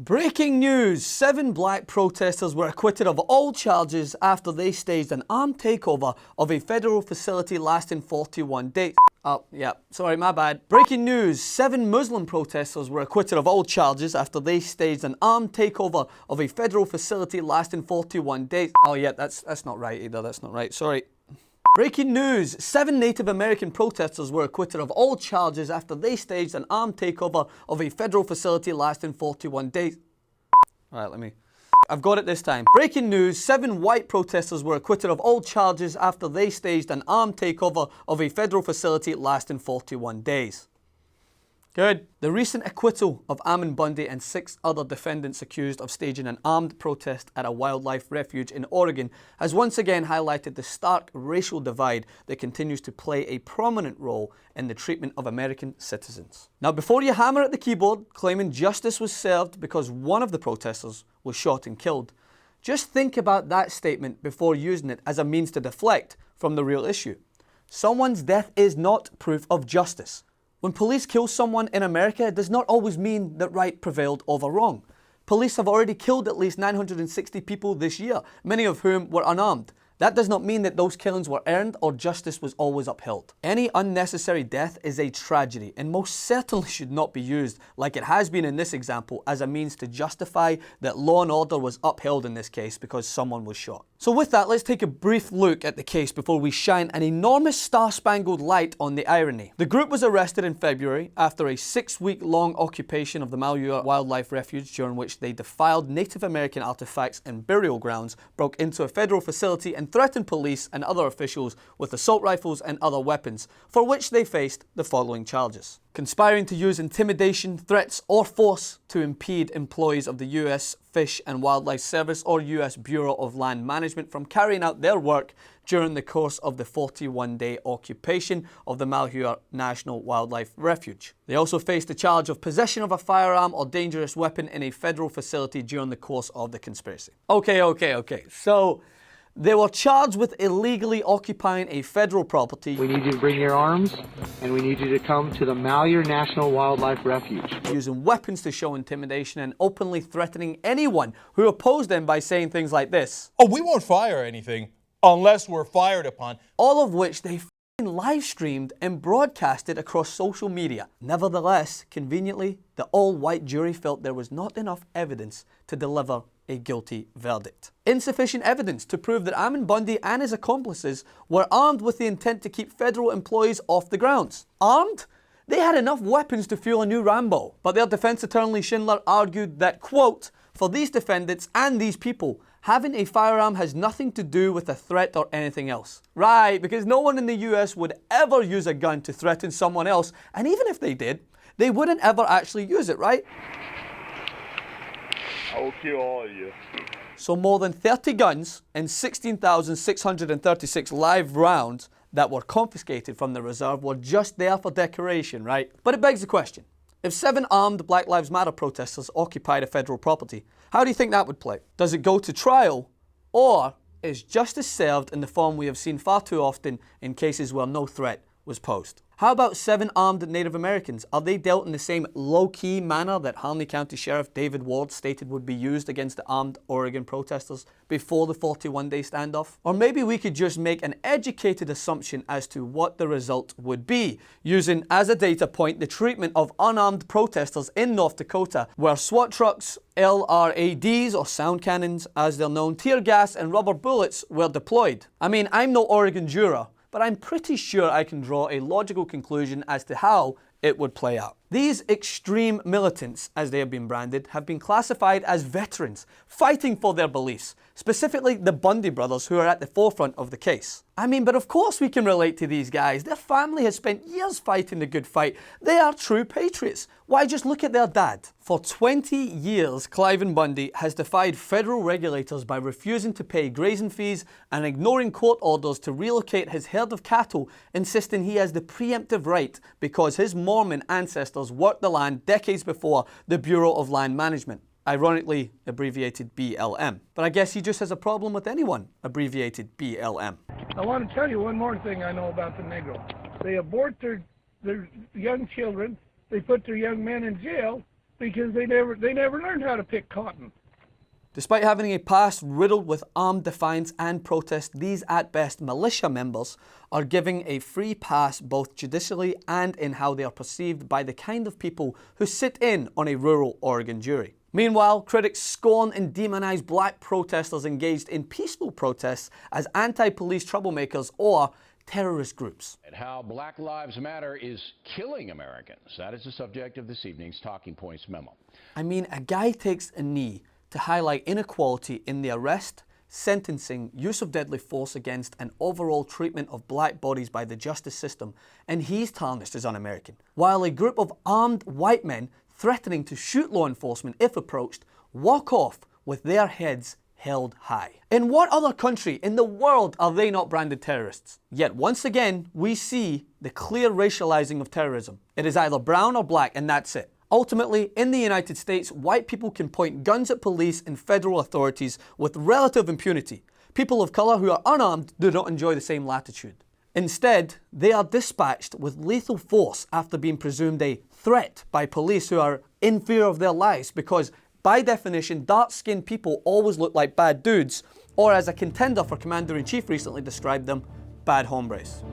Breaking news! 7 black protesters were acquitted of all charges after they staged an armed takeover of a federal facility lasting 41 days. Oh, yeah, sorry, my bad. Breaking news! 7 Muslim protesters were acquitted of all charges after they staged an armed takeover of a federal facility lasting 41 days. Oh yeah, that's not right either, that's not right, sorry. Breaking news! 7 Native American protesters were acquitted of all charges after they staged an armed takeover of a federal facility lasting 41 days. Alright, I've got it this time. Breaking news! 7 white protesters were acquitted of all charges after they staged an armed takeover of a federal facility lasting 41 days. Good. The recent acquittal of Ammon Bundy and 6 other defendants accused of staging an armed protest at a wildlife refuge in Oregon has once again highlighted the stark racial divide that continues to play a prominent role in the treatment of American citizens. Now, before you hammer at the keyboard claiming justice was served because one of the protesters was shot and killed, just think about that statement before using it as a means to deflect from the real issue. Someone's death is not proof of justice. When police kill someone in America, it does not always mean that right prevailed over wrong. Police have already killed at least 960 people this year, many of whom were unarmed. That does not mean that those killings were earned or justice was always upheld. Any unnecessary death is a tragedy and most certainly should not be used, like it has been in this example, as a means to justify that law and order was upheld in this case because someone was shot. So with that, let's take a brief look at the case before we shine an enormous star-spangled light on the irony. The group was arrested in February after a 6-week-long occupation of the Malheur Wildlife Refuge, during which they defiled Native American artifacts and burial grounds, broke into a federal facility and threatened police and other officials with assault rifles and other weapons, for which they faced the following charges: conspiring to use intimidation, threats, or force to impede employees of the U.S. Fish and Wildlife Service or U.S. Bureau of Land Management from carrying out their work during the course of the 41-day occupation of the Malheur National Wildlife Refuge. They also faced the charge of possession of a firearm or dangerous weapon in a federal facility during the course of the conspiracy. Okay. So, they were charged with illegally occupying a federal property. We need you to bring your arms, and we need you to come to the Malheur National Wildlife Refuge. Using weapons to show intimidation and openly threatening anyone who opposed them by saying things like this: "Oh, we won't fire anything unless we're fired upon." All of which they live streamed and broadcasted across social media. Nevertheless, conveniently, the all-white jury felt there was not enough evidence to deliver a guilty verdict. Insufficient evidence to prove that Ammon Bundy and his accomplices were armed with the intent to keep federal employees off the grounds. Armed? They had enough weapons to fuel a new Rambo. But their defense attorney Schindler argued that, quote, "For these defendants and these people, having a firearm has nothing to do with a threat or anything else." Right, because no one in the US would ever use a gun to threaten someone else, and even if they did, they wouldn't ever actually use it, right? I'll kill all of you. So more than 30 guns and 16,636 live rounds that were confiscated from the reserve were just there for decoration, right? But it begs the question, if 7 armed Black Lives Matter protesters occupied a federal property, how do you think that would play? Does it go to trial, or is justice served in the form we have seen far too often in cases where no threat was posed? How about 7 armed Native Americans? Are they dealt in the same low-key manner that Harney County Sheriff David Ward stated would be used against the armed Oregon protesters before the 41-day standoff? Or maybe we could just make an educated assumption as to what the result would be, using as a data point the treatment of unarmed protesters in North Dakota, where SWAT trucks, LRADs or sound cannons as they're known, tear gas and rubber bullets were deployed. I mean, I'm no Oregon juror, but I'm pretty sure I can draw a logical conclusion as to how it would play out. These extreme militants, as they have been branded, have been classified as veterans, fighting for their beliefs, specifically the Bundy brothers who are at the forefront of the case. I mean, but of course we can relate to these guys. Their family has spent years fighting the good fight. They are true patriots. Why, just look at their dad. For 20 years, Cliven Bundy has defied federal regulators by refusing to pay grazing fees and ignoring court orders to relocate his herd of cattle, insisting he has the preemptive right because his Mormon ancestors worked the land decades before the Bureau of Land Management, ironically abbreviated BLM. But I guess he just has a problem with anyone abbreviated BLM. I want to tell you one more thing I know about the Negro. They abort their young children, they put their young men in jail, because they never learned how to pick cotton. Despite having a past riddled with armed defiance and protest, these at best militia members are giving a free pass both judicially and in how they are perceived by the kind of people who sit in on a rural Oregon jury. Meanwhile, critics scorn and demonize black protesters engaged in peaceful protests as anti-police troublemakers or terrorist groups. And how Black Lives Matter is killing Americans. That is the subject of this evening's Talking Points memo. I mean, a guy takes a knee to highlight inequality in the arrest, sentencing, use of deadly force against, and overall treatment of black bodies by the justice system, and he's tarnished as un-American. While a group of armed white men threatening to shoot law enforcement if approached walk off with their heads held high. In what other country in the world are they not branded terrorists? Yet once again, we see the clear racializing of terrorism. It is either brown or black, and that's it. Ultimately, in the United States, white people can point guns at police and federal authorities with relative impunity. People of colour who are unarmed do not enjoy the same latitude. Instead, they are dispatched with lethal force after being presumed a threat by police who are in fear of their lives because, by definition, dark-skinned people always look like bad dudes, or as a contender for Commander-in-Chief recently described them, bad hombres.